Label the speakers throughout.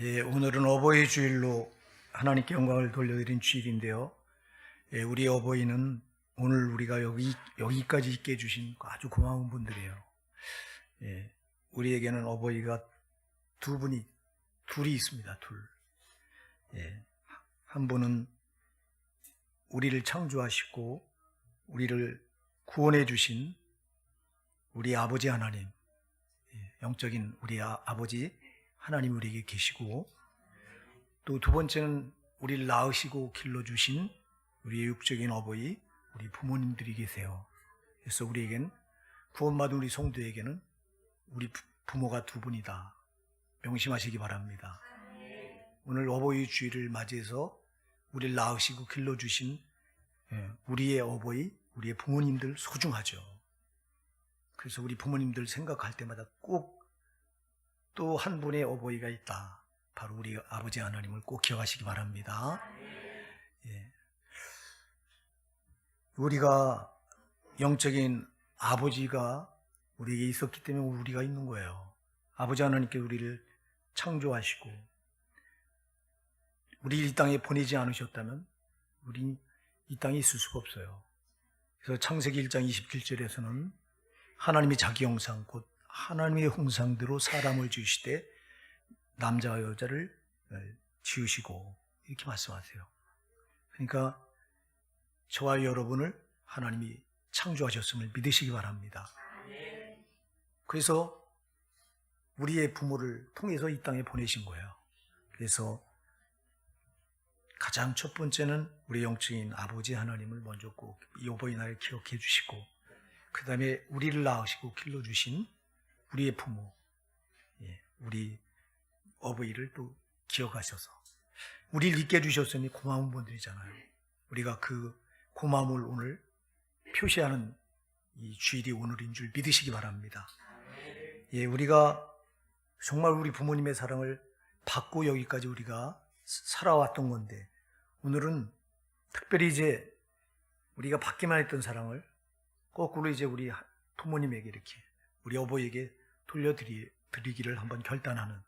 Speaker 1: 오늘은 어버이 주일로 하나님께 영광을 돌려드린 주일인데요. 우리 어버이는 오늘 우리가 여기까지 있게 해주신 아주 고마운 분들이에요. 우리에게는 어버이가 둘이 있습니다. 둘. 한 분은 우리를 창조하시고 우리를 구원해 주신 우리 아버지 하나님, 영적인 우리 아버지 하나님 우리에게 계시고, 또 두 번째는 우리를 낳으시고 길러주신 우리의 육적인 어버이, 우리 부모님들이 계세요. 그래서 우리에겐, 구원받은 우리 성도에게는 우리 부모가 두 분이다. 명심하시기 바랍니다. 오늘 어버이 주일을 맞이해서 우리를 낳으시고 길러주신 우리의 어버이, 우리의 부모님들 소중하죠. 그래서 우리 부모님들 생각할 때마다 꼭 또 한 분의 어버이가 있다. 바로 우리 아버지 하나님을 꼭 기억하시기 바랍니다. 우리가 영적인 아버지가 우리에게 있었기 때문에 우리가 있는 거예요. 아버지 하나님께 우리를 창조하시고 우리 이 땅에 보내지 않으셨다면 우리 이 땅에 있을 수가 없어요. 그래서 창세기 1장 27절에서는 하나님이 자기 형상 곧 하나님의 형상대로 사람을 지으시되 남자와 여자를 지으시고 이렇게 말씀하세요. 그러니까 저와 여러분을 하나님이 창조하셨음을 믿으시기 바랍니다. 그래서 우리의 부모를 통해서 이 땅에 보내신 거예요. 그래서 가장 첫 번째는 우리 영적인 아버지 하나님을 먼저 꼭 이 어버이날을 기억해 주시고, 그 다음에 우리를 낳으시고 길러주신 우리의 부모, 우리 어버이를 또 기억하셔서 우리를 있게 해주셨으니 고마운 분들이잖아요. 우리가 그 고마움을 오늘 표시하는 이 주일이 오늘인 줄 믿으시기 바랍니다. 우리가 정말 우리 부모님의 사랑을 받고 여기까지 우리가 살아왔던 건데, 오늘은 특별히 이제 우리가 받기만 했던 사랑을 거꾸로 이제 우리 부모님에게 이렇게 우리 어버이에게 돌려드리기를 한번 결단하는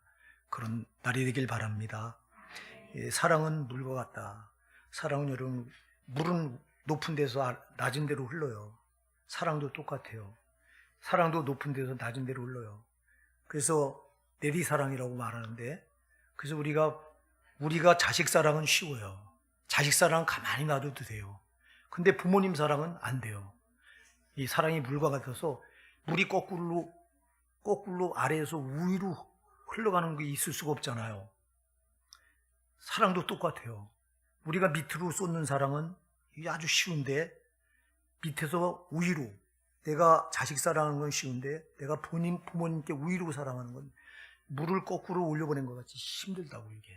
Speaker 1: 그런 날이 되길 바랍니다. 사랑은 물과 같다. 사랑은 여러분, 물은 높은 데서 낮은 데로 흘러요. 사랑도 똑같아요. 사랑도 높은 데서 낮은 데로 흘러요. 그래서 내리사랑이라고 말하는데, 그래서 우리가 자식 사랑은 쉬워요. 자식 사랑은 가만히 놔둬도 돼요. 근데 부모님 사랑은 안 돼요. 이 사랑이 물과 같아서 물이 거꾸로 아래에서 위로 흘러가는 게 있을 수가 없잖아요. 사랑도 똑같아요. 우리가 밑으로 쏟는 사랑은 아주 쉬운데, 밑에서 위로, 내가 자식 사랑하는 건 쉬운데 내가 부모님께 위로 사랑하는 건 물을 거꾸로 올려보낸 것 같이 힘들다고 이게.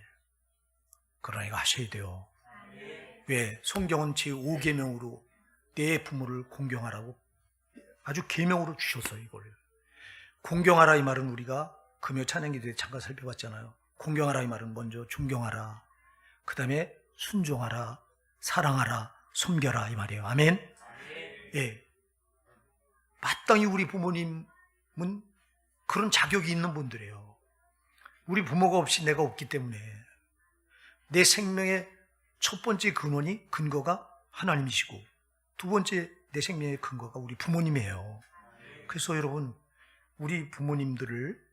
Speaker 1: 그러나 이거 하셔야 돼요. 왜? 성경은 제5계명으로 내 부모를 공경하라고 아주 계명으로 주셨어요. 이걸 공경하라 이 말은 우리가 금요 찬양기도에 잠깐 살펴봤잖아요. 공경하라 이 말은 먼저 존경하라, 그 다음에 순종하라, 사랑하라, 섬겨라 이 말이에요. 아멘. 마땅히 우리 부모님은 그런 자격이 있는 분들이에요. 우리 부모가 없이 내가 없기 때문에 내 생명의 첫 번째 근거가 하나님이시고, 두 번째 내 생명의 근거가 우리 부모님이에요. 그래서 여러분, 우리 부모님들을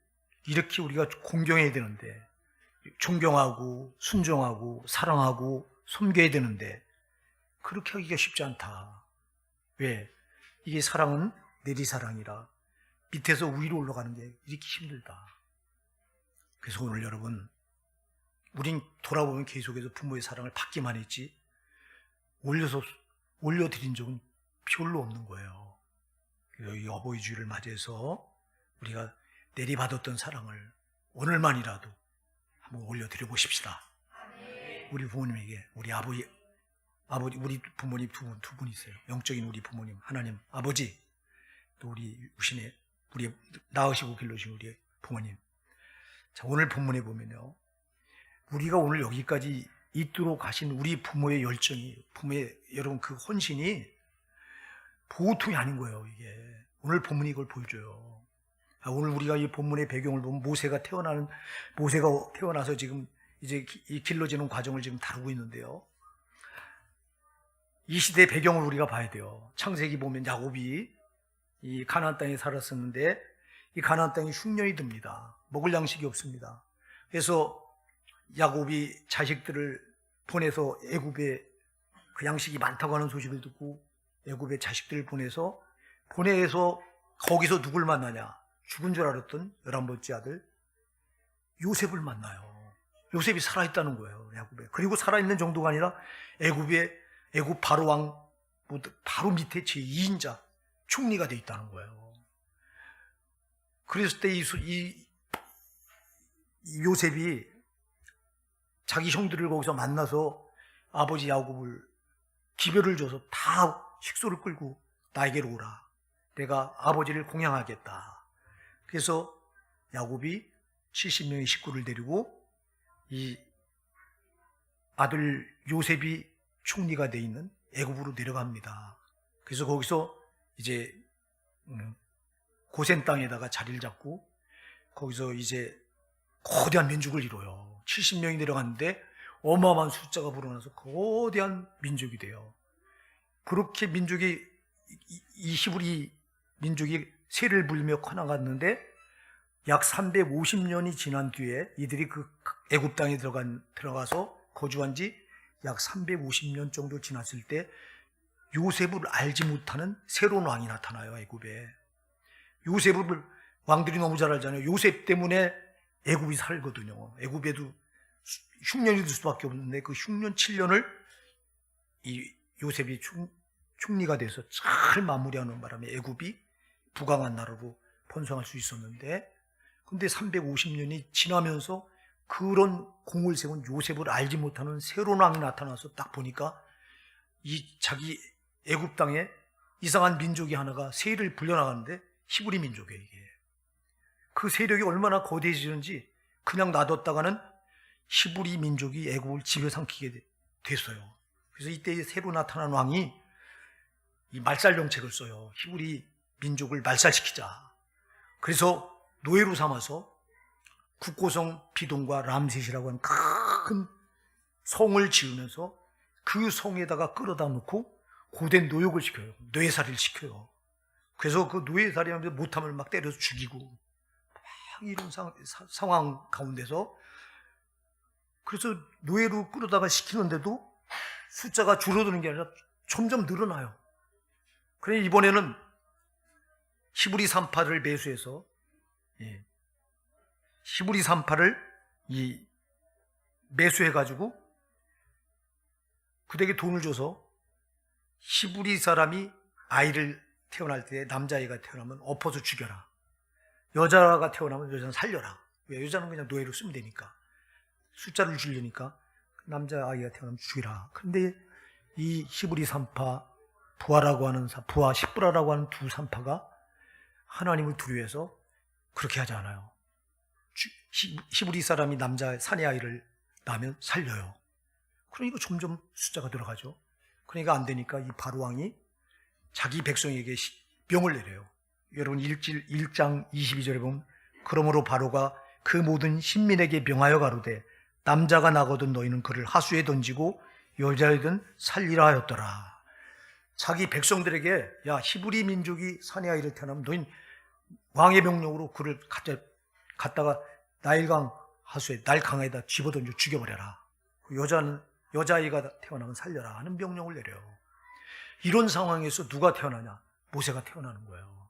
Speaker 1: 이렇게 우리가 공경해야 되는데, 존경하고 순종하고 사랑하고 섬겨야 되는데 그렇게 하기가 쉽지 않다. 왜? 이게 사랑은 내리사랑이라 밑에서 위로 올라가는 게 이렇게 힘들다. 그래서 오늘 여러분, 우린 돌아보면 계속해서 부모의 사랑을 받기만 했지 올려드린 적은 별로 없는 거예요. 그래서 이 어버이 주일을 맞이해서 우리가 내리받았던 사랑을 오늘만이라도 한번 올려드려 보십시다. 우리 부모님에게, 우리 아버지, 우리 부모님 두 분 있어요. 영적인 우리 부모님, 하나님 아버지, 또 우리 낳으시고 길러주신 우리 부모님. 자, 오늘 본문에 보면요, 우리가 오늘 여기까지 있도록 하신 우리 부모의 열정이, 여러분 그 헌신이 보통이 아닌 거예요. 이게 오늘 본문이 이걸 보여줘요. 오늘 우리가 이 본문의 배경을 보면 모세가 태어나서 지금 이제 이 길러지는 과정을 지금 다루고 있는데요. 이 시대의 배경을 우리가 봐야 돼요. 창세기 보면 야곱이 이 가나안 땅에 살았었는데 이 가나안 땅이 흉년이 듭니다. 먹을 양식이 없습니다. 그래서 야곱이 자식들을 보내서 애굽에 그 양식이 많다고 하는 소식을 듣고 애굽에 자식들을 보내서 거기서 누굴 만나냐? 죽은 줄 알았던 11번째 아들 요셉을 만나요. 요셉이 살아있다는 거예요, 야곱에. 그리고 살아있는 정도가 아니라 애굽 바로왕 바로 밑에 제2인자 총리가 돼 있다는 거예요. 그랬을 때 이 요셉이 자기 형들을 거기서 만나서 아버지 야곱을 기별을 줘서 다 식소를 끌고 나에게로 오라. 내가 아버지를 공양하겠다. 그래서 야곱이 70명의 식구를 데리고 이 아들 요셉이 총리가 돼 있는 애굽으로 내려갑니다. 그래서 거기서 이제 고센 땅에다가 자리를 잡고 거기서 이제 거대한 민족을 이뤄요. 70명이 내려갔는데 어마어마한 숫자가 불어나서 거대한 민족이 돼요. 그렇게 이 히브리 민족이 세를 불며 커나갔는데 약 350년이 지난 뒤에 이들이 그 애굽 땅에 들어가서 거주한 지 약 350년 정도 지났을 때 요셉을 알지 못하는 새로운 왕이 나타나요, 애굽에. 요셉을 왕들이 너무 잘 알잖아요. 요셉 때문에 애굽이 살거든요. 애굽에도 흉년이 들 수밖에 없는데 그 흉년 7년을 이 요셉이 총리가 돼서 잘 마무리하는 바람에 애굽이 부강한 나라로 번성할 수 있었는데, 근데 350년이 지나면서 그런 공을 세운 요셉을 알지 못하는 새로운 왕이 나타나서 딱 보니까 이 자기 애굽 땅에 이상한 민족이 하나가 세를 불려나가는데 히브리 민족이에요, 이게. 그 세력이 얼마나 거대해지는지 그냥 놔뒀다가는 히브리 민족이 애굽을 집어삼키게 됐어요. 그래서 이때 새로 나타난 왕이 이 말살 정책을 써요. 히브리 민족을 말살시키자. 그래서 노예로 삼아서 국고성 비동과 람셋이라고 하는 큰 성을 지으면서 그 성에다가 끌어다 놓고 고된 노역을 시켜요. 노예살이를 시켜요. 그래서 그 노예살이 하면서 못함을 막 때려서 죽이고 막 이런 상황 가운데서, 그래서 노예로 끌어다가 시키는데도 숫자가 줄어드는 게 아니라 점점 늘어나요. 그래 이번에는 히브리 산파를 매수해서 히브리 산파를 매수해가지고 그에게 돈을 줘서 히브리 사람이 아이를 태어날 때 남자아이가 태어나면 엎어서 죽여라. 여자가 태어나면 여자는 살려라. 왜? 여자는 그냥 노예로 쓰면 되니까. 숫자를 줄이니까 남자아이가 태어나면 죽이라. 근데 이 히브리 산파, 부하라고 하는 부하 십브라라고 하는 두 산파가 하나님을 두려워해서 그렇게 하지 않아요. 히브리 사람이 남자 사내 아이를 낳으면 살려요. 그러니까 점점 숫자가 들어가죠. 그러니까 안 되니까 이 바로 왕이 자기 백성에게 명을 내려요. 여러분 1장 22절에 보면 그러므로 바로가 그 모든 신민에게 명하여 가로되 남자가 나거든 너희는 그를 하수에 던지고 여자이든 살리라 하였더라. 자기 백성들에게 야 히브리 민족이 사내 아이를 태어나면 너희는 왕의 명령으로 그를 갖다가 나일강 하수에 날강에다 집어던져 죽여버려라. 여자아이가 태어나면 살려라 하는 명령을 내려요. 이런 상황에서 누가 태어나냐? 모세가 태어나는 거예요.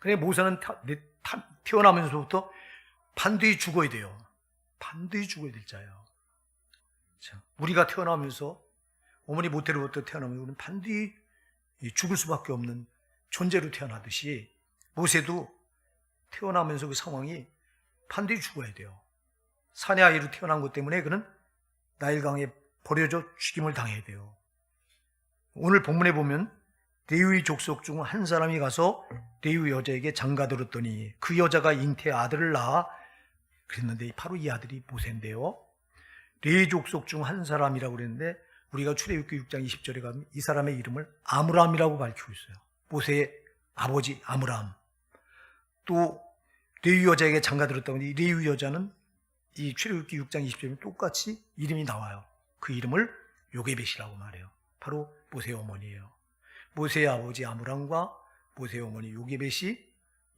Speaker 1: 그래 모세는 태어나면서부터 반드시 죽어야 돼요. 반드시 죽어야 될 자예요. 자, 우리가 태어나면서 어머니 모태로부터 태어나면 우리는 반드시 죽을 수밖에 없는 존재로 태어나듯이 모세도 태어나면서 그 상황이 반드시 죽어야 돼요. 사내 아이로 태어난 것 때문에 그는 나일강에 버려져 죽임을 당해야 돼요. 오늘 본문에 보면 레위 족속 중 한 사람이 가서 레위 여자에게 장가들었더니 그 여자가 잉태의 아들을 낳아 그랬는데 바로 이 아들이 모세인데요. 레위 족속 중 한 사람이라고 그랬는데 우리가 출애굽기 6장 20절에 가면 이 사람의 이름을 아므람이라고 밝히고 있어요. 모세의 아버지 아므람. 또 레위 여자에게 장가들었다고 하는데, 이 레위 여자는 이 출애굽기 6장 20절에 똑같이 이름이 나와요. 그 이름을 요게벳이라고 말해요. 바로 모세의 어머니예요. 모세의 아버지 아므람과 모세의 어머니 요게벳이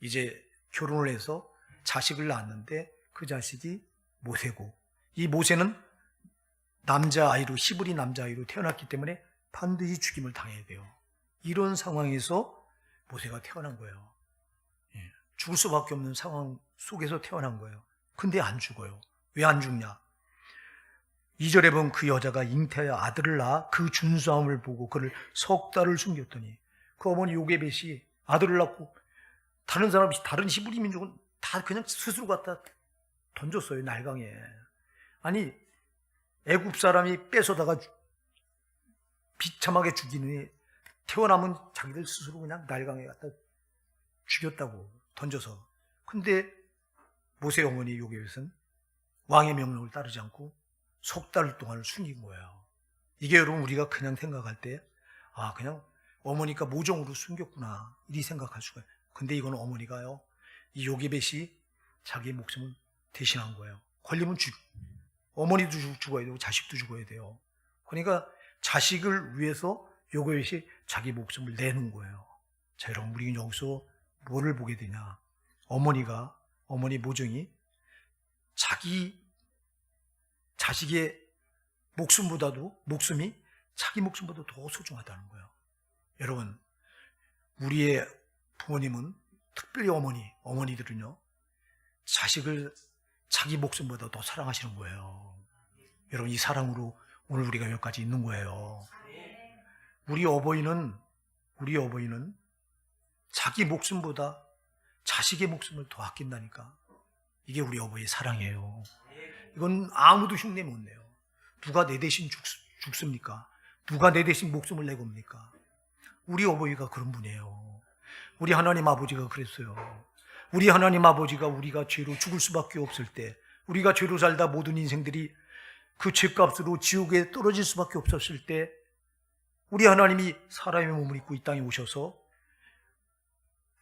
Speaker 1: 이제 결혼을 해서 자식을 낳았는데, 그 자식이 모세고, 이 모세는 남자아이로, 히브리 남자아이로 태어났기 때문에 반드시 죽임을 당해야 돼요. 이런 상황에서 모세가 태어난 거예요. 죽을 수밖에 없는 상황 속에서 태어난 거예요. 근데 안 죽어요. 왜 안 죽냐? 2절에 보면 그 여자가 잉태하여 아들을 낳아 그 준수함을 보고 그를 석 달을 숨겼더니, 그 어머니 요게벳이 아들을 낳고 다른 사람, 다른 히브리 민족은 다 그냥 스스로 갖다 던졌어요, 날강에. 아니, 애굽 사람이 뺏어다가 비참하게 죽이느니 태어나면 자기들 스스로 그냥 날강에 갖다 죽였다고, 던져서. 근데 모세 어머니 요게벳은 왕의 명령을 따르지 않고 석 달 동안을 숨긴 거예요. 이게 여러분 우리가 그냥 생각할 때, 아, 그냥 어머니가 모종으로 숨겼구나, 이리 생각할 수가 있어요. 근데 이건 어머니가요, 이 요게벳이 자기 목숨을 대신한 거예요. 걸리면 어머니도 죽어야 되고 자식도 죽어야 돼요. 그러니까 자식을 위해서 요게벳이 자기 목숨을 내는 거예요. 자, 여러분, 우리는 여기서 뭐를 보게 되냐? 어머니 모종이 자식의 목숨이 자기 목숨보다 더 소중하다는 거예요. 여러분, 우리의 부모님은, 특별히 어머니들은요, 자식을 자기 목숨보다 더 사랑하시는 거예요. 여러분, 이 사랑으로 오늘 우리가 여기까지 있는 거예요. 우리 어버이는 자기 목숨보다 자식의 목숨을 더 아낀다니까. 이게 우리 어버이의 사랑이에요. 이건 아무도 흉내 못 내요. 누가 내 대신 죽습니까? 누가 내 대신 목숨을 내겁니까? 우리 어버이가 그런 분이에요. 우리 하나님 아버지가 그랬어요. 우리 하나님 아버지가 우리가 죄로 죽을 수밖에 없을 때, 우리가 죄로 살다 모든 인생들이 그 죄값으로 지옥에 떨어질 수밖에 없었을 때, 우리 하나님이 사람의 몸을 입고 이 땅에 오셔서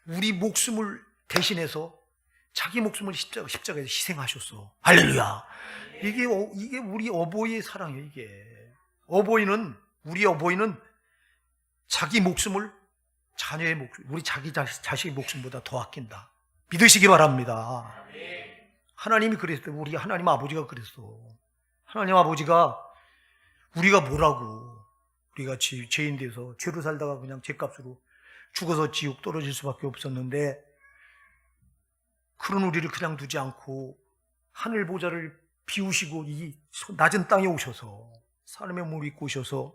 Speaker 1: 우리 목숨을 대신해서 자기 목숨을 십자가에서 희생하셨어. 할렐루야. 이게 우리 어버이의 사랑이에요. 이게 우리 어버이는 자기 목숨을 자녀의 목숨, 우리 자기 자식의 목숨보다 더 아낀다. 믿으시기 바랍니다. 하나님이 그랬어요. 우리 하나님 아버지가 그랬어. 하나님 아버지가 우리가 뭐라고, 우리가 죄인 돼서 죄로 살다가 그냥 죄값으로 죽어서 지옥 떨어질 수밖에 없었는데, 그런 우리를 그냥 두지 않고 하늘 보좌를 비우시고 이 낮은 땅에 오셔서 사람의 몸을 입고 오셔서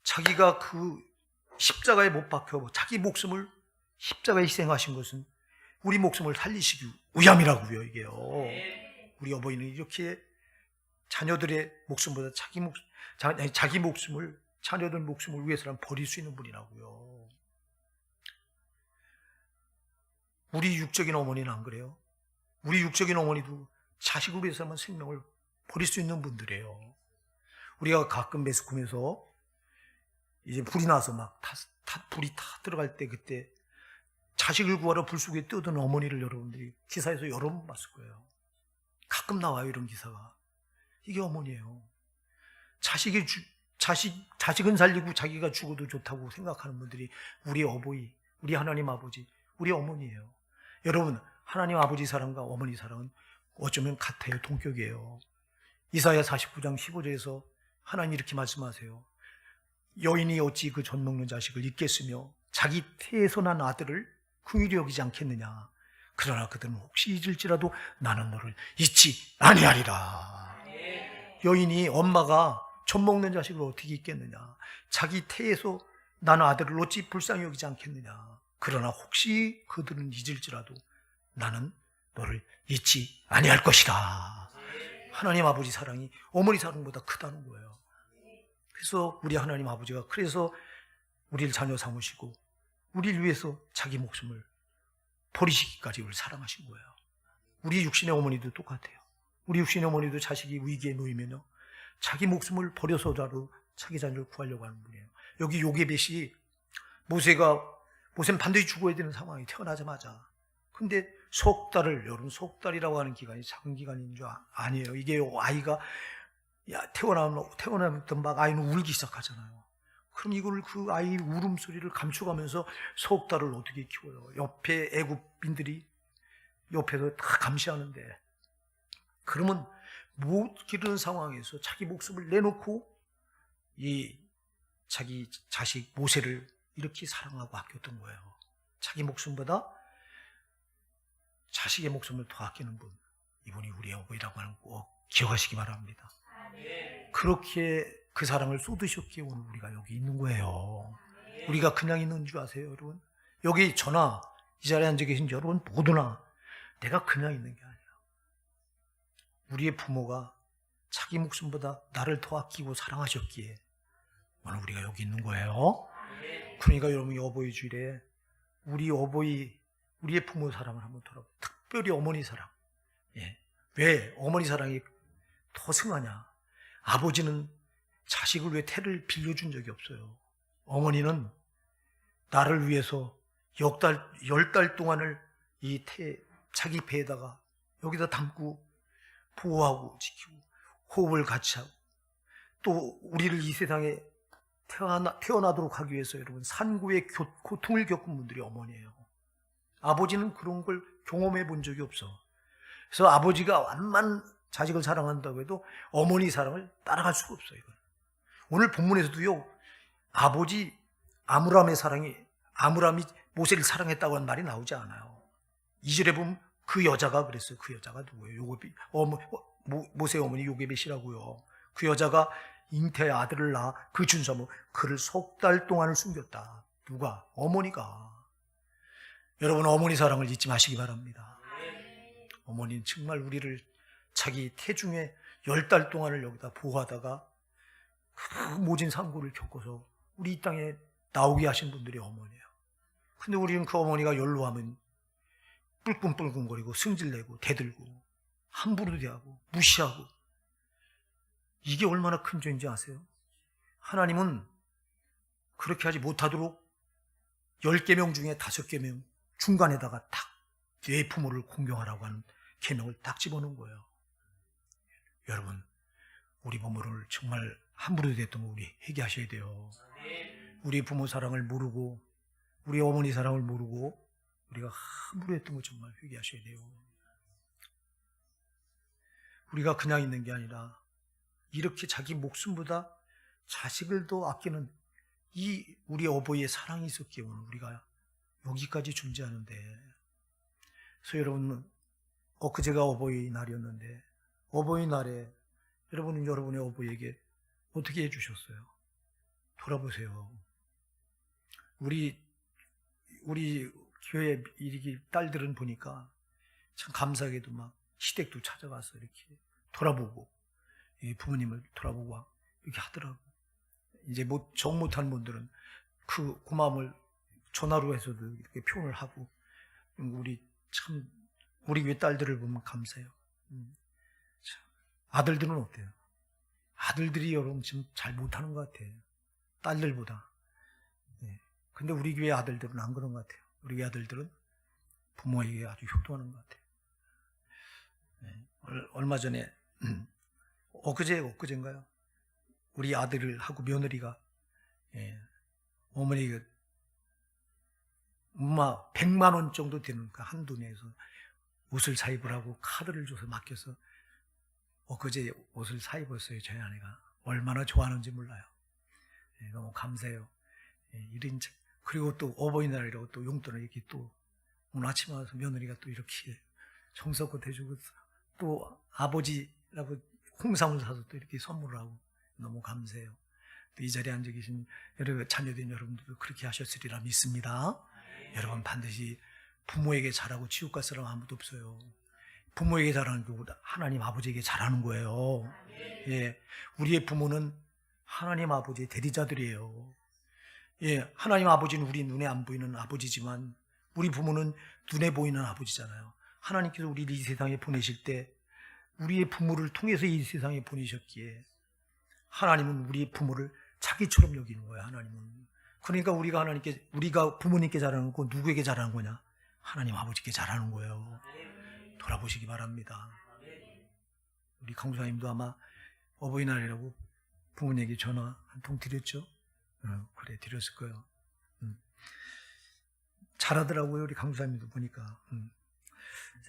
Speaker 1: 자기가 그 십자가에 못 박혀 자기 목숨을 십자가에 희생하신 것은 우리 목숨을 살리시기 위함이라고요. 이게요. 우리 어버이는 이렇게 자녀들의 목숨보다 자기 목숨을, 자녀들 목숨을 위해서는 버릴 수 있는 분이라고요. 우리 육적인 어머니는 안 그래요? 우리 육적인 어머니도 자식을 위해서만 생명을 버릴 수 있는 분들이에요. 우리가 가끔 매스컴에서 이제 불이 나서 막 불이 다 들어갈 때, 그때 자식을 구하러 불 속에 뛰어드는 어머니를 여러분들이 기사에서 여러 번 봤을 거예요. 가끔 나와요, 이런 기사가. 이게 어머니예요. 자식은 살리고 자기가 죽어도 좋다고 생각하는 분들이 우리 어버이, 우리 하나님 아버지, 우리 어머니예요. 여러분, 하나님 아버지 사랑과 어머니 사랑은 어쩌면 같아요. 동격이에요. 이사야 49장 15절에서 하나님 이렇게 말씀하세요. 여인이 어찌 그 젖 먹는 자식을 잊겠으며 자기 태에서 난 아들을 긍휼히 여기지 않겠느냐. 그러나 그들은 혹시 잊을지라도 나는 너를 잊지 아니하리라. 여인이 엄마가 젖 먹는 자식을 어떻게 잊겠느냐. 자기 태에서 난 아들을 어찌 불쌍히 여기지 않겠느냐. 그러나 혹시 그들은 잊을지라도 나는 너를 잊지 아니할 것이다. 하나님 아버지 사랑이 어머니 사랑보다 크다는 거예요. 그래서 우리 하나님 아버지가 그래서 우리를 자녀 삼으시고 우리를 위해서 자기 목숨을 버리시기까지 우리를 사랑하신 거예요. 우리 육신의 어머니도 똑같아요. 우리 육신의 어머니도 자식이 위기에 놓이면요, 자기 목숨을 버려서라도 자기 자녀를 구하려고 하는 분이에요. 여기 요게벳이 모세는 반드시 죽어야 되는 상황이 태어나자마자. 근데 석 달을, 여러분 석 달이라고 하는 기간이 작은 기간인 줄 아니에요. 이게 아이가 태어나부터 막 아이는 울기 시작하잖아요. 그럼 이걸 그 아이 울음소리를 감춰가면서 석 달을 어떻게 키워요? 옆에 애국민들이 옆에서 다 감시하는데, 그러면 못 기르는 상황에서 자기 목숨을 내놓고 이 자기 자식 모세를 이렇게 사랑하고 아꼈던 거예요. 자기 목숨보다 자식의 목숨을 더 아끼는 분, 이분이 우리 어버이라고 하는 거 꼭 기억하시기 바랍니다. 그렇게 그 사랑을 쏟으셨기에 오늘 우리가 여기 있는 거예요. 우리가 그냥 있는 줄 아세요, 여러분? 여기 저나 이 자리에 앉아 계신 여러분 모두나 내가 그냥 있는 게 아니라 우리의 부모가 자기 목숨보다 나를 더 아끼고 사랑하셨기에 오늘 우리가 여기 있는 거예요. 그러니까 여러분, 어버이 주일에 우리의 부모 사랑을 한번 돌아보세요. 특별히 어머니 사랑. 왜 어머니 사랑이 더 승하냐? 아버지는 자식을 왜 태를 빌려준 적이 없어요. 어머니는 나를 위해서 10달 동안을 이 자기 배에다가 여기다 담고 보호하고 지키고 호흡을 같이 하고, 또 우리를 이 세상에 태어나도록 하기 위해서 여러분 산고의 고통을 겪은 분들이 어머니예요. 아버지는 그런 걸 경험해 본 적이 없어. 그래서 아버지가 완만 자식을 사랑한다고 해도 어머니 사랑을 따라갈 수가 없어요. 이건. 오늘 본문에서도요, 아버지 아므람의 사랑이, 아므람이 모세를 사랑했다고 하는 말이 나오지 않아요. 2절에 보면 그 여자가 그랬어요. 그 여자가 누구예요? 모세의 어머니 요게벳이라고요. 그 여자가 잉태의 아들을 낳아 그 준사모 그를 석 달 동안을 숨겼다. 누가? 어머니가. 여러분, 어머니 사랑을 잊지 마시기 바랍니다. 어머니는 정말 우리를 자기 태중에 10달 동안을 여기다 보호하다가 그 모진 상고를 겪어서 우리 이 땅에 나오게 하신 분들이 어머니예요. 근데 우리는 그 어머니가 연로하면 뿔끔뿔끔거리고 승질내고 대들고 함부로 대하고 무시하고, 이게 얼마나 큰 죄인지 아세요? 하나님은 그렇게 하지 못하도록 10계명 중에 5계명 중간에다가 딱 내 부모를 공경하라고 하는 계명을 딱 집어넣은 거예요. 여러분, 우리 부모를 정말 함부로 대했던 거 우리 회개하셔야 돼요. 우리 부모 사랑을 모르고 우리 어머니 사랑을 모르고 우리가 함부로 했던 거 정말 회개하셔야 돼요. 우리가 그냥 있는 게 아니라 이렇게 자기 목숨보다 자식을 더 아끼는 이 우리 어버이의 사랑이 있었기에 오늘 우리가 여기까지 존재하는데, 그래서 여러분, 엊그제가 어버이날이었는데 어버이날에 여러분은 여러분의 어버이에게 어떻게 해주셨어요? 돌아보세요. 우리 교회 이렇게 딸들은 보니까 참 감사하게도 막 시댁도 찾아가서 이렇게 돌아보고 부모님을 돌아보고 이렇게 하더라고. 이제 정 못한 분들은 그 고마움을 전화로 해서도 이렇게 표현을 하고, 우리 교회 딸들을 보면 감사해요. 아들들은 어때요? 아들들이 여러분 지금 잘 못하는 것 같아요. 딸들보다. 근데 우리 교회 아들들은 안 그런 것 같아요. 우리 교회 아들들은 부모에게 아주 효도하는 것 같아요. 얼마 전에 엊그제인가요? 우리 아들하고 며느리가 어머니가 엄마 100만 원 정도 되는 그 한도 내에서 옷을 사 입으라고 카드를 줘서 맡겨서 엊그제 옷을 사 입었어요. 저희 아내가 얼마나 좋아하는지 몰라요. 너무 감사해요. 그리고 또 어버이날이라고 또 용돈을 이렇게 또 오늘 아침에 와서 며느리가 또 이렇게 정성껏 해주고, 또 아버지라고 홍삼을 사서 또 이렇게 선물을 하고 너무 감사해요. 또 이 자리에 앉아 계신 여러분 자녀된 여러분들도 그렇게 하셨으리라 믿습니다. 여러분 반드시 부모에게 잘하고 지옥갈 사람 아무도 없어요. 부모에게 잘하는 게 하나님 아버지에게 잘하는 거예요. 우리의 부모는 하나님 아버지의 대리자들이에요. 하나님 아버지는 우리 눈에 안 보이는 아버지지만 우리 부모는 눈에 보이는 아버지잖아요. 하나님께서 우리를 이 세상에 보내실 때 우리의 부모를 통해서 이 세상에 보내셨기에 하나님은 우리 부모를 자기처럼 여기는 거예요. 하나님은. 그러니까 우리가 부모님께 잘하는 거 누구에게 잘하는 거냐? 하나님 아버지께 잘하는 거예요. 돌아보시기 바랍니다. 우리 강수사님도 아마 어버이날이라고 부모님에게 전화 한 통 드렸죠? 그래, 드렸을 거예요. 잘하더라고요, 우리 강수사님도 보니까.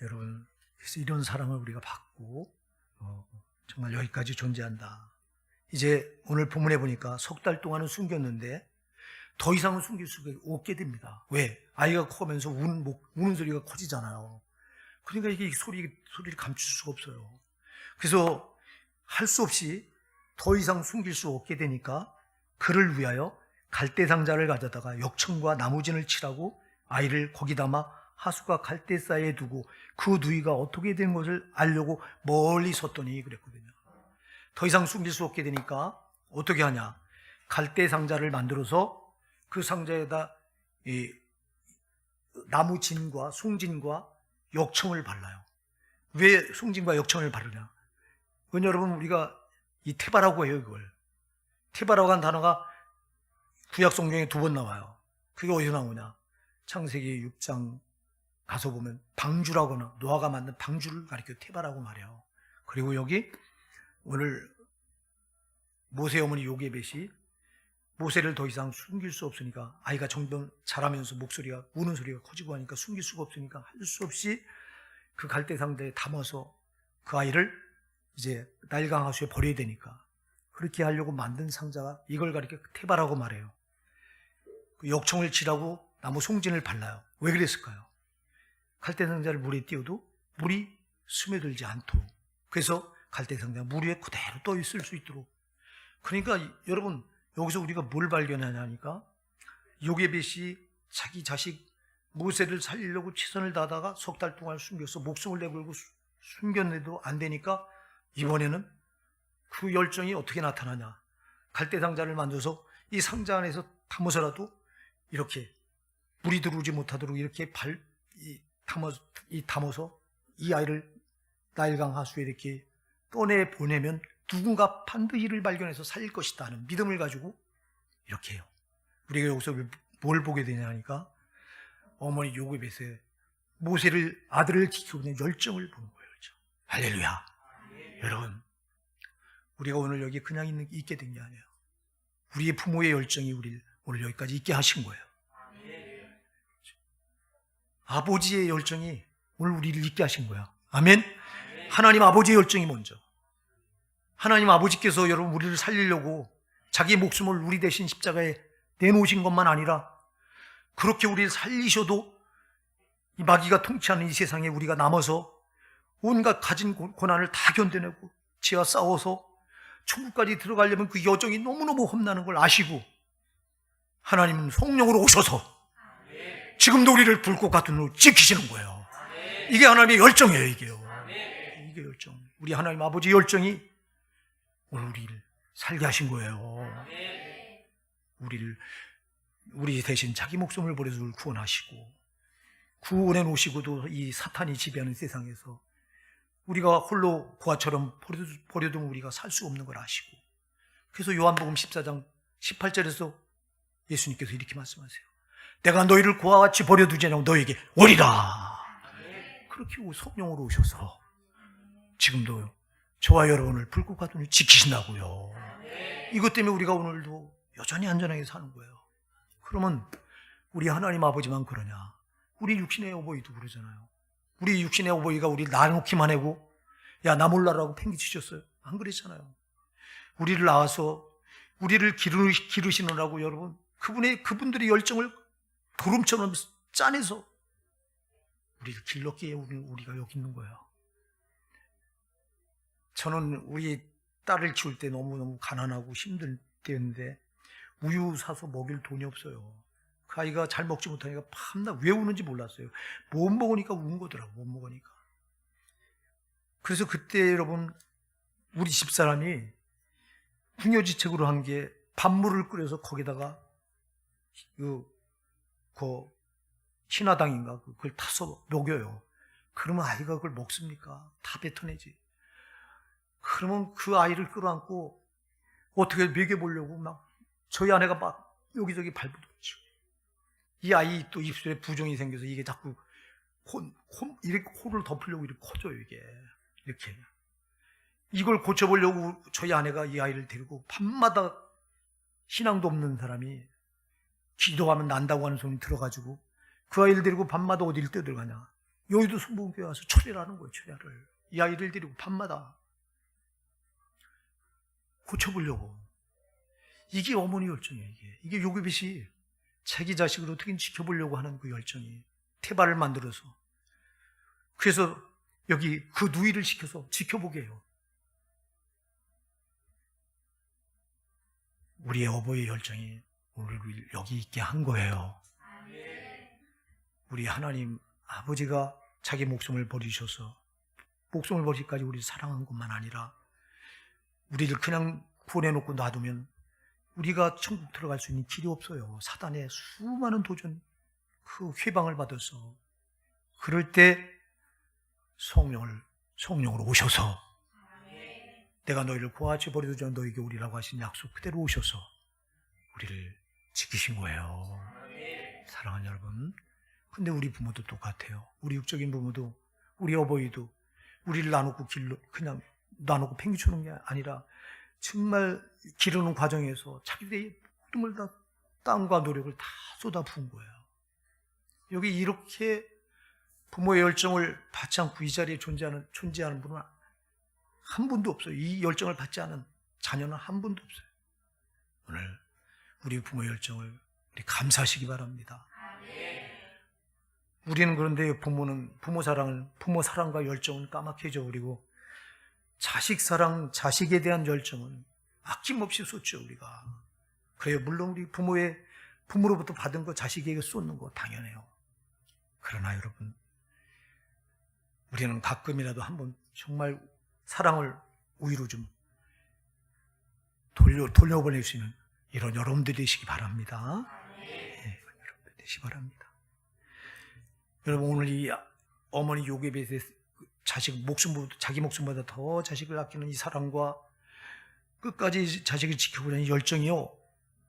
Speaker 1: 여러분, 그래서 이런 사랑을 우리가 받고 정말 여기까지 존재한다. 이제 오늘 본문에 보니까 석 달 동안은 숨겼는데 더 이상은 숨길 수가 없게 됩니다. 왜? 아이가 커면서 우는 소리가 커지잖아요. 그러니까 이게 소리를 감출 수가 없어요. 그래서 할 수 없이 더 이상 숨길 수 없게 되니까 그를 위하여 갈대상자를 가져다가 역청과 나무진을 칠하고 아이를 거기 담아 하수가 갈대사이에 두고 그 누이가 어떻게 된 것을 알려고 멀리 섰더니 그랬거든요. 더 이상 숨길 수 없게 되니까 어떻게 하냐? 갈대상자를 만들어서 그 상자에다 이 나무진과 송진과 역청을 발라요. 왜 송진과 역청을 바르냐? 왜냐 여러분, 우리가 이 테바라고 해요. 이걸 테바라고 한 단어가 구약 성경에 2번 나와요. 그게 어디서 나오냐? 창세기 6장 가서 보면 방주라거나 노아가 만든 방주를 가리켜 테바라고 말해요. 그리고 여기 오늘 모세 어머니 요게벳이 모세를 더 이상 숨길 수 없으니까 아이가 점점 자라면서 목소리가 우는 소리가 커지고 하니까 숨길 수가 없으니까 할 수 없이 그 갈대상자에 담아서 그 아이를 이제 나일강 하수에 버려야 되니까 그렇게 하려고 만든 상자가 이걸 가리켜 테바라고 말해요. 그 역청을 칠하고 나무 송진을 발라요. 왜 그랬을까요? 갈대상자를 물에 띄워도 물이 스며들지 않도록. 그래서 갈대상자가 물 위에 그대로 떠 있을 수 있도록. 그러니까 여러분, 여기서 우리가 뭘 발견하냐니까 요게벳이 자기 자식 모세를 살리려고 최선을 다하다가 석 달 동안 숨겨서 목숨을 내걸고 숨겼는데도 안 되니까 이번에는 그 열정이 어떻게 나타나냐? 갈대상자를 만들어서 이 상자 안에서 담아서라도 이렇게 물이 들어오지 못하도록 이렇게 담아서 이 아이를 나일강 하수에 이렇게 떠내 보내면 누군가 반드시 이를 발견해서 살릴 것이다 하는 믿음을 가지고 이렇게 해요. 우리가 여기서 뭘 보게 되냐 하니까 어머니 요게벳의 모세를 아들을 지키고 있는 열정을 보는 거예요. 열정. 할렐루야. 여러분, 우리가 오늘 여기 그냥 있게 된 게 아니에요. 우리의 부모의 열정이 우리를 오늘 여기까지 있게 하신 거예요. 아버지의 열정이 오늘 우리를 있게 하신 거야. 아멘. 하나님 아버지의 열정이 먼저. 하나님 아버지께서 여러분 우리를 살리려고 자기 목숨을 우리 대신 십자가에 내놓으신 것만 아니라 그렇게 우리를 살리셔도 이 마귀가 통치하는 이 세상에 우리가 남아서 온갖 가진 고난을 다 견뎌내고 지와 싸워서 천국까지 들어가려면 그 여정이 너무너무 험나는 걸 아시고 하나님은 성령으로 오셔서 지금도 우리를 불꽃 같은 눈으로 지키시는 거예요. 이게 하나님의 열정이에요. 이게 열정. 우리 하나님 아버지 열정이 오늘 우리를 살게 하신 거예요. 우리 대신 자기 목숨을 버려서 우리를 구원하시고 구원해 놓으시고도 이 사탄이 지배하는 세상에서 우리가 홀로 고아처럼 버려두면 우리가 살 수 없는 걸 아시고 그래서 요한복음 14장 18절에서 예수님께서 이렇게 말씀하세요. 내가 너희를 고아와 같이 버려두지 않고 너희에게 오리라. 그렇게 성령으로 오셔서 지금도 저와 여러분을 불꽃 같은 눈을 지키신다고요. 이것 때문에 우리가 오늘도 여전히 안전하게 사는 거예요. 그러면 우리 하나님 아버지만 그러냐? 우리 육신의 어버이도 그러잖아요. 우리 육신의 어버이가 우리를 낳아놓기만 하고 야, 나 몰라라고 팽개치셨어요. 안 그랬잖아요. 우리를 낳아서 우리를 기르시느라고 여러분 그분들의 열정을 구름처럼 짜내서 우리를 길렀기에 우리가 여기 있는 거예요. 저는 우리 딸을 키울 때 너무너무 가난하고 힘들 때였는데 우유 사서 먹일 돈이 없어요. 그 아이가 잘 먹지 못하니까 밤낮 왜 우는지 몰랐어요. 못 먹으니까 우는 거더라고. 못 먹으니까. 그래서 그때 여러분 우리 집사람이 궁여지책으로 한 게 밥물을 끓여서 거기다가 그 신화당인가 그걸 타서 녹여요. 그러면 아이가 그걸 먹습니까? 다 뱉어내지. 그러면 그 아이를 끌어안고 어떻게 먹여보려고 막 저희 아내가 막 여기저기 발부둥치고 이 아이 또 입술에 부종이 생겨서 이게 자꾸 이렇게 코를 덮으려고 이렇게 커져요, 이게. 이렇게. 이걸 고쳐보려고 저희 아내가 이 아이를 데리고 밤마다 신앙도 없는 사람이 기도하면 난다고 하는 소리 들어가지고 그 아이를 데리고 밤마다 어디를 떠들어가냐. 여의도 성북교회 와서 철회를 하는 거예요, 철회를. 이 아이를 데리고 밤마다 고쳐보려고. 이게 어머니 열정이에요, 이게. 이게 요괴벳이 자기 자식을 어떻게 지켜보려고 하는 그 열정이 태발을 만들어서. 그래서 여기 그 누이를 시켜서 지켜보게 해요. 우리의 어버이의 열정이 우리를 여기 있게 한 거예요. 우리 하나님 아버지가 자기 목숨을 버리셔서 목숨을 버리기까지 우리를 사랑한 것만 아니라 우리를 그냥 구원해놓고 놔두면 우리가 천국 들어갈 수 있는 길이 없어요. 사단의 수많은 도전, 그 회방을 받아서. 그럴 때 성령으로 오셔서 내가 너희를 고아치 버리도 전 너희에게 오리라고 하신 약속 그대로 오셔서 우리를 지키신 거예요. 사랑하는 여러분, 근데 우리 부모도 똑같아요. 우리 육적인 부모도, 우리 어버이도 우리를 나누고 그냥 나누고 팽개치는 게 아니라 정말 기르는 과정에서 자기들의 모든 걸 다 땀과 노력을 다 쏟아부은 거예요. 여기 이렇게 부모의 열정을 받지 않고 이 자리에 존재하는 분은 한 분도 없어요. 이 열정을 받지 않은 자녀는 한 분도 없어요. 오늘 우리 부모의 열정을 우리 감사하시기 바랍니다. 우리는 그런데 부모 사랑과 열정은 까맣게 잊어버리고 자식 사랑, 자식에 대한 열정은 아낌없이 쏟죠, 우리가. 그래요. 물론 우리 부모로부터 받은 거 자식에게 쏟는 거 당연해요. 그러나 여러분, 우리는 가끔이라도 한번 정말 사랑을 우위로 좀 돌려보낼 수 있는 이런 여러분들이 되시기 바랍니다. 네, 여러분들 되시기 바랍니다. 여러분, 오늘 이 어머니 요괴벳의 자기 목숨보다 더 자식을 아끼는 이 사랑과 끝까지 자식을 지켜보려는 이 열정이요,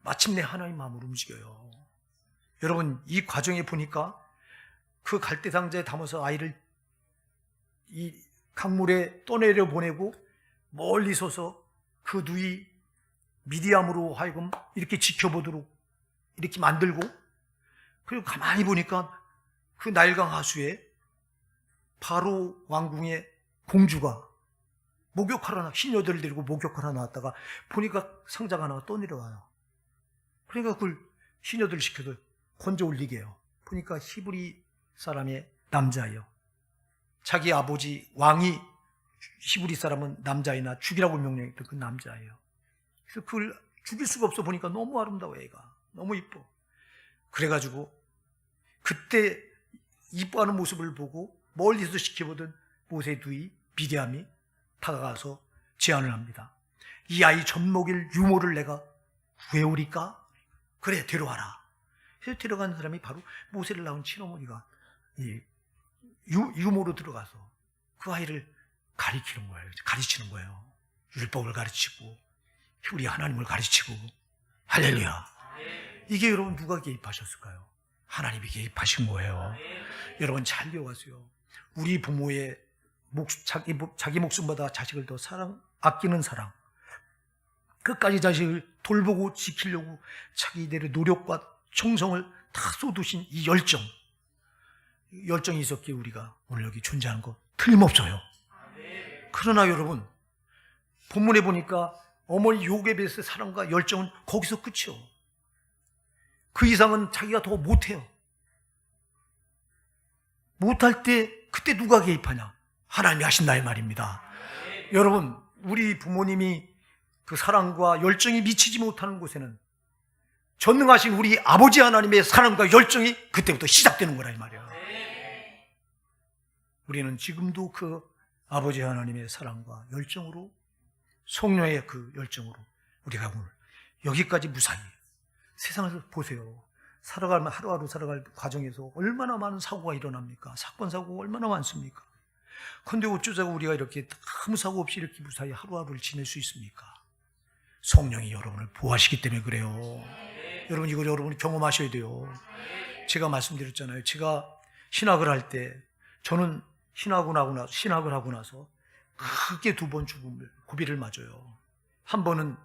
Speaker 1: 마침내 하나님 마음으로 움직여요. 여러분, 이 과정에 보니까 그 갈대 상자에 담아서 아이를 이 강물에 떠내려 보내고 멀리 서서 그 누이 미디암으로 하여금 이렇게 지켜보도록 이렇게 만들고, 그리고 가만히 보니까 그 나일강 하수에 바로 왕궁의 공주가 시녀들을 데리고 목욕하러 나왔다가 보니까 상자가 하나가 떠내려와요. 그러니까 그걸 시녀들을 시켜서 건져 올리게 해요. 보니까 히브리 사람의 남자예요. 자기 아버지 왕이 히브리 사람은 남자이나 죽이라고 명령했던 그 남자예요. 그래서 그걸 죽일 수가 없어. 보니까 너무 아름다워, 애가. 너무 이뻐. 그래가지고 그때 이뻐하는 모습을 보고 멀리서 지켜보던 모세의 누이 미디암이 다가가서 제안을 합니다. 이 아이 젖먹일 유모를 내가 구해오리까? 그래, 데려와라. 그래서 데려간 사람이 바로 모세를 낳은 친어머니가 유모로 들어가서 그 아이를 가르치는 거예요. 율법을 가르치고 우리 하나님을 가르치고. 할렐루야. 이게 여러분 누가 개입하셨을까요? 하나님이 개입하신 거예요. 여러분 잘 기억하세요. 우리 부모의 자기 목숨보다 자식을 더 아끼는 사랑, 끝까지 자식을 돌보고 지키려고 자기들의 노력과 정성을 다 쏟으신 이 열정이 있었기에 우리가 오늘 여기 존재하는 거 틀림없어요. 그러나 여러분, 본문에 보니까 어머니 요괴벳의 사랑과 열정은 거기서 끝이요. 그 이상은 자기가 더 못해요. 못할 때 그때 누가 개입하냐? 하나님이 하신다 이 말입니다. 여러분, 우리 부모님이 그 사랑과 열정이 미치지 못하는 곳에는 전능하신 우리 아버지 하나님의 사랑과 열정이 그때부터 시작되는 거라 이 말이에요. 우리는 지금도 그 아버지 하나님의 사랑과 열정으로, 성령의 그 열정으로 우리가 오늘 여기까지 무사히 세상에서 보세요. 하루하루 살아갈 과정에서 얼마나 많은 사고가 일어납니까? 사건, 사고가 얼마나 많습니까? 그런데 어쩌자고 우리가 이렇게 아무 사고 없이 이렇게 무사히 하루하루를 지낼 수 있습니까? 성령이 여러분을 보호하시기 때문에 그래요. 여러분, 이걸 여러분이 경험하셔야 돼요. 제가 말씀드렸잖아요. 제가 신학을 할 때 저는 신학을 하고 나서 크게 2번 죽음을 고비를 맞아요. 한 번은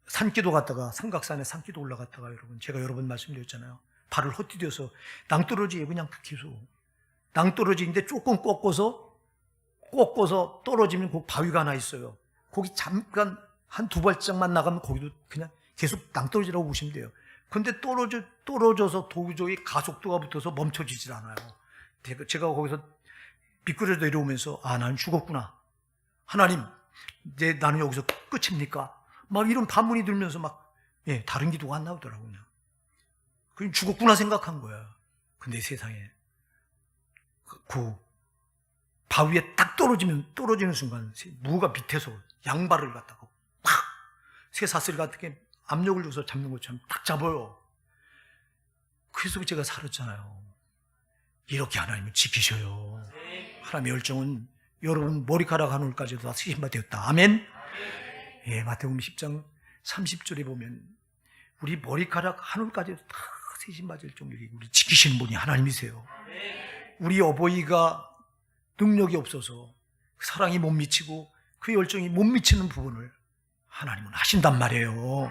Speaker 1: 산기도 갔다가 삼각산에 산기도 올라갔다가 여러분 제가 여러 번 말씀드렸잖아요. 발을 헛디뎌서 낭떠러지에 그냥 계속 낭떠러지인데 조금 꺾어서 떨어지면 그 바위가 하나 있어요. 거기 잠깐 한 2발짝만 나가면 거기도 그냥 계속 낭떠러지라고 보시면 돼요. 근데 떨어져서 도저히 가속도가 붙어서 멈춰지질 않아요. 제가 거기서 미끄러져 내려오면서 나는 죽었구나. 하나님, 나는 여기서 끝입니까? 막 이런 반문이 들면서 다른 기도가 안 나오더라고요. 그냥 죽었구나 생각한 거야. 근데 세상에 그 바위에 딱 떨어지는 순간 무가 밑에서 양발을 갖다가 팍 쇠사슬 같은 게 압력을 줘서 잡는 것처럼 딱 잡아요. 그래서 제가 살았잖아요. 이렇게 하나님을 지키셔요. 하나님의 열정은 여러분 머리카락 한 올까지도 다 쓰임받 되었다. 아멘. 예, 마태복음 10장 30절에 보면 우리 머리카락 한 올까지도 다 세심 맞을 정도로 우리 지키시는 분이 하나님이세요. 우리 어버이가 능력이 없어서 사랑이 못 미치고 그 열정이 못 미치는 부분을 하나님은 하신단 말이에요.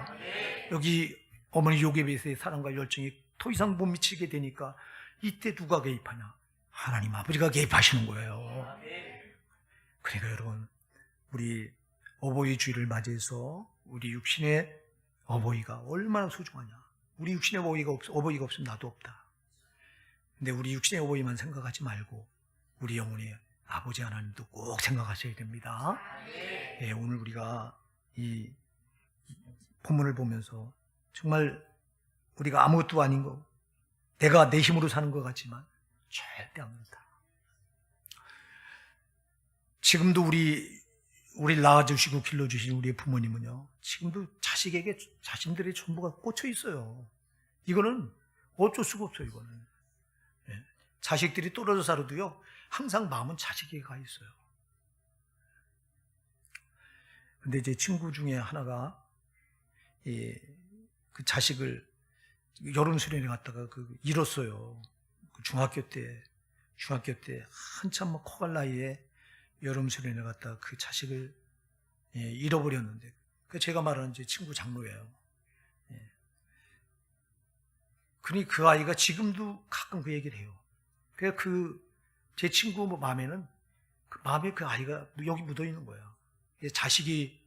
Speaker 1: 여기 어머니 요게벳의 사랑과 열정이 더 이상 못 미치게 되니까 이때 누가 개입하냐? 하나님 아버지가 개입하시는 거예요. 그러니까 여러분, 우리 어버이 주일을 맞이해서 우리 육신의 어버이가 얼마나 소중하냐. 우리 육신의 어버이가 없으면 나도 없다. 근데 우리 육신의 어버이만 생각하지 말고 우리 영혼의 아버지 하나님도 꼭 생각하셔야 됩니다. 예, 오늘 우리가 이 본문을 보면서 정말 우리가 아무것도 아닌 거, 내가 내 힘으로 사는 것 같지만 절대 안 그렇다. 지금도 우리를 낳아주시고 길러주신 우리의 부모님은요, 지금도 자식에게 자신들의 전부가 꽂혀 있어요. 이거는 어쩔 수가 없어요. 이거는 자식들이 떨어져 살아도요, 항상 마음은 자식에게 가 있어요. 근데 제 친구 중에 하나가 그 자식을 여름 수련회 갔다가 잃었어요. 중학교 때 한참 커갈 나이에 여름 수련회 갔다가 그 자식을 잃어버렸는데, 제가 말하는 제 친구 장로예요. 그러니 그 아이가 지금도 가끔 그 얘기를 해요. 제 친구 마음에는 마음에 그 아이가 여기 묻어 있는 거예요. 자식이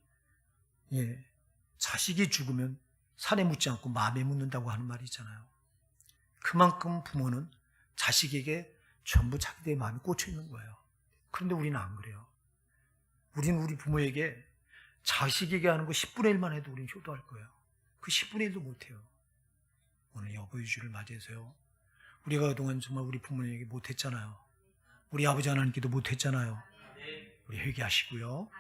Speaker 1: 죽으면 산에 묻지 않고 마음에 묻는다고 하는 말이 있잖아요. 그만큼 부모는 자식에게 전부 자기들의 마음이 꽂혀 있는 거예요. 그런데 우리는 안 그래요. 우리는 우리 부모에게 자식에게 하는 거 10분의 1만 해도 우리는 효도할 거예요. 그 10분의 1도 못해요. 오늘 어버이 주를 맞이해서요, 우리가 그동안 정말 우리 부모님에게 못했잖아요. 우리 아버지 하나님께도 못했잖아요. 우리 회개하시고요,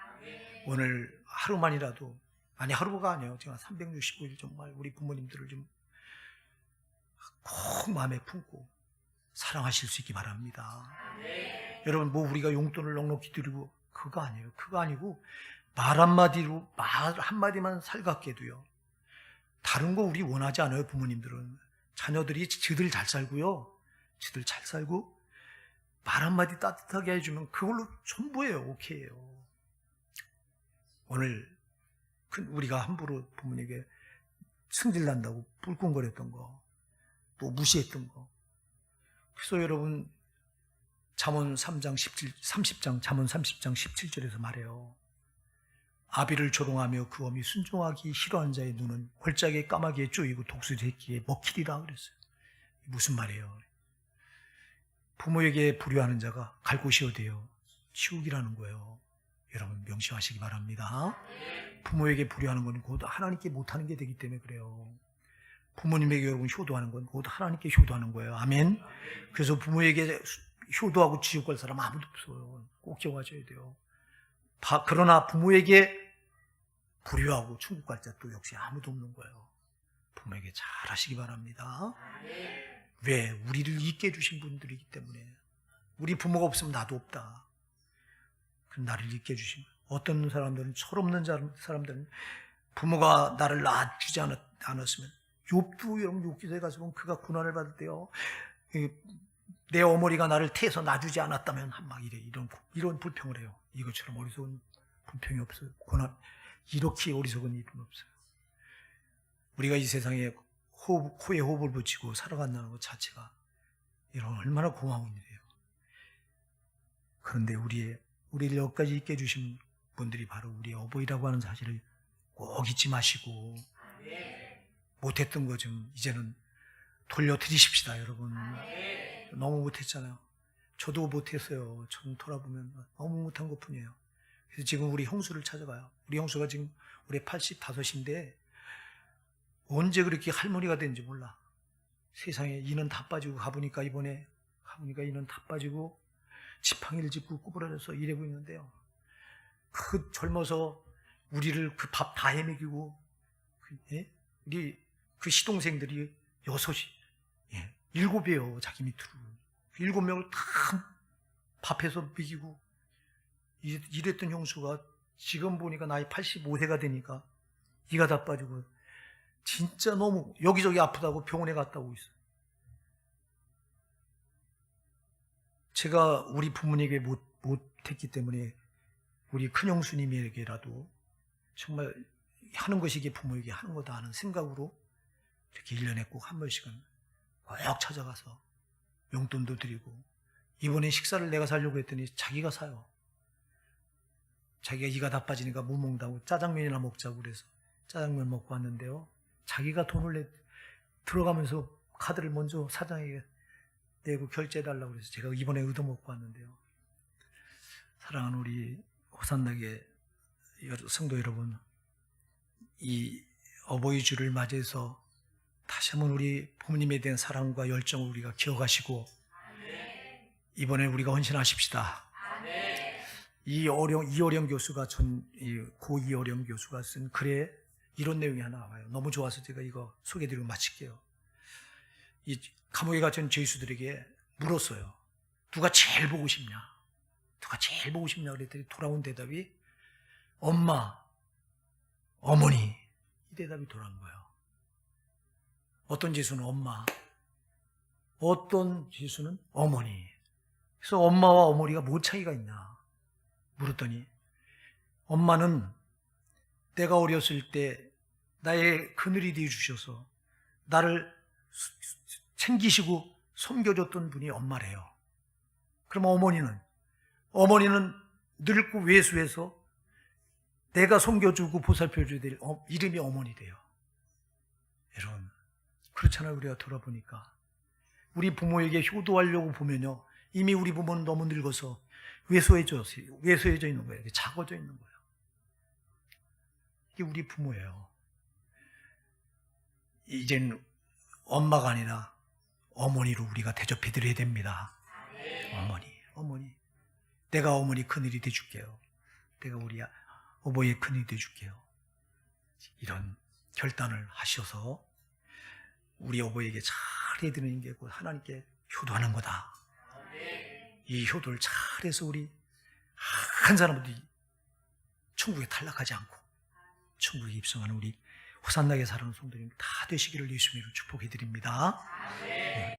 Speaker 1: 오늘 하루만이라도, 하루가 아니에요, 제가 365일 정말 우리 부모님들을 좀 꼭 마음에 품고 사랑하실 수 있기 바랍니다. 여러분, 우리가 용돈을 넉넉히 드리고 그거 아니에요. 그거 아니고 말 한마디만 살갑게 해도요, 다른 거 우리 원하지 않아요. 부모님들은 자녀들이 지들 잘 살고요, 지들 잘 살고 말 한마디 따뜻하게 해주면 그걸로 전부예요. 오케이예요. 오늘 우리가 함부로 부모님에게 승질난다고 뿔꿍거렸던 거, 또 무시했던 거, 그래서 여러분 잠언 30장 17절에서 말해요. 아비를 조롱하며 그 어미 순종하기 싫어하는 자의 눈은 골짜기의 까마귀에 쪼이고 독수 새끼에 먹히리라 그랬어요. 무슨 말이에요? 부모에게 불효하는 자가 갈 곳이 어디예요? 지옥이라는 거예요. 여러분 명심하시기 바랍니다. 부모에게 불효하는 건 곧 하나님께 못하는 게 되기 때문에 그래요. 부모님에게 여러분 효도하는 건 곧 하나님께 효도하는 거예요. 아멘. 그래서 부모에게 효도하고 지옥 갈 사람 아무도 없어요. 꼭 기억하셔야 돼요. 그러나 부모에게 불효하고 천국 갈 자 또 역시 아무도 없는 거예요. 부모에게 잘 하시기 바랍니다. 왜? 우리를 있게 해주신 분들이기 때문에. 우리 부모가 없으면 나도 없다. 그 나를 있게 해주신, 어떤 사람들은, 철없는 사람들은 부모가 나를 낳아주지 않았으면, 욥도 여러분 욥기서에 가서 보면 그가 고난을 받을 때요, 내 어머니가 나를 태에서 놔주지 않았다면 막 이래. 이런 불평을 해요. 이것처럼 어리석은 불평이 없어요. 고난, 이렇게 어리석은 일은 없어요. 우리가 이 세상에 코에 호흡을 붙이고 살아간다는 것 자체가 이런 얼마나 고마운 일이에요. 그런데 우리를 여기까지 있게 해주신 분들이 바로 우리 어버이라고 하는 사실을 꼭 잊지 마시고, 못했던 거 좀 이제는 돌려드리십시다, 여러분. 너무 못했잖아요. 저도 못했어요. 저는 돌아보면 너무 못한 것 뿐이에요. 그래서 지금 우리 형수를 찾아가요. 우리 형수가 지금 올해 85인데 언제 그렇게 할머니가 된지 몰라. 세상에 이는 다 빠지고 가보니까 이번에 가보니까 이는 다 빠지고 지팡이를 짚고 구부러져서 일하고 있는데요. 그 젊어서 우리를 그 밥 다 해먹이고, 우리 그 시동생들이 6이, 7이에요. 자기 밑으로 7명을 다 밥해서 먹이고 이랬던 형수가 지금 보니까 나이 85세가 되니까 이가 다 빠지고 진짜 너무 여기저기 아프다고 병원에 갔다 오고 있어요. 제가 우리 부모님에게 못했기 때문에 우리 큰형수님에게라도 정말 하는 것이 이게 부모에게 하는 거다 하는 생각으로 이렇게 1년에 꼭 한 번씩은 꼭 찾아가서 용돈도 드리고, 이번에 식사를 내가 사려고 했더니 자기가 사요. 자기가 이가 다 빠지니까 못 먹는다고 짜장면이나 먹자고 그래서 짜장면 먹고 왔는데요. 자기가 돈을 들어가면서 카드를 먼저 사장에게 내고 결제해달라고 그래서 제가 이번에 얻어먹고 왔는데요. 사랑하는 우리 호산나게 성도 여러분, 이 어버이 주를 맞이해서 다시 한번 우리 부모님에 대한 사랑과 열정을 우리가 기억하시고, 이번에 우리가 헌신하십시다. 이어령 교수가 고 이어령 교수가 쓴 글에 이런 내용이 하나 나와요. 너무 좋아서 제가 이거 소개해드리고 마칠게요. 이 감옥에 갇힌 죄수들에게 물었어요. 누가 제일 보고 싶냐? 누가 제일 보고 싶냐? 그랬더니 돌아온 대답이 엄마, 어머니, 이 대답이 돌아온 거예요. 어떤 죄수는 엄마, 어떤 죄수는 어머니. 그래서 엄마와 어머니가 뭐 차이가 있냐 물었더니, 엄마는 내가 어렸을 때 나의 그늘이 되어 주셔서 나를 챙기시고 섬겨줬던 분이 엄마래요. 그럼 어머니는 늙고 외수해서 내가 섬겨주고 보살펴줘야 될 이름이 어머니 돼요. 여러분, 그렇잖아요. 우리가 돌아보니까 우리 부모에게 효도하려고 보면요, 이미 우리 부모는 너무 늙어서 외소해져 있는 거예요. 작아져 있는 거예요. 이게 우리 부모예요. 이젠 엄마가 아니라 어머니로 우리가 대접해드려야 됩니다. 어머니. 내가 어머니 큰일이 돼줄게요. 내가 우리 어머니의 큰일이 돼줄게요. 이런 결단을 하셔서 우리 어버이에게 잘해드리는 게 곧 하나님께 효도하는 거다. 이 효도를 잘해서 우리 한 사람도 천국에 탈락하지 않고 천국에 입성하는 우리 호산나게 살아가는 성도님 다 되시기를 예수님으로 축복해드립니다.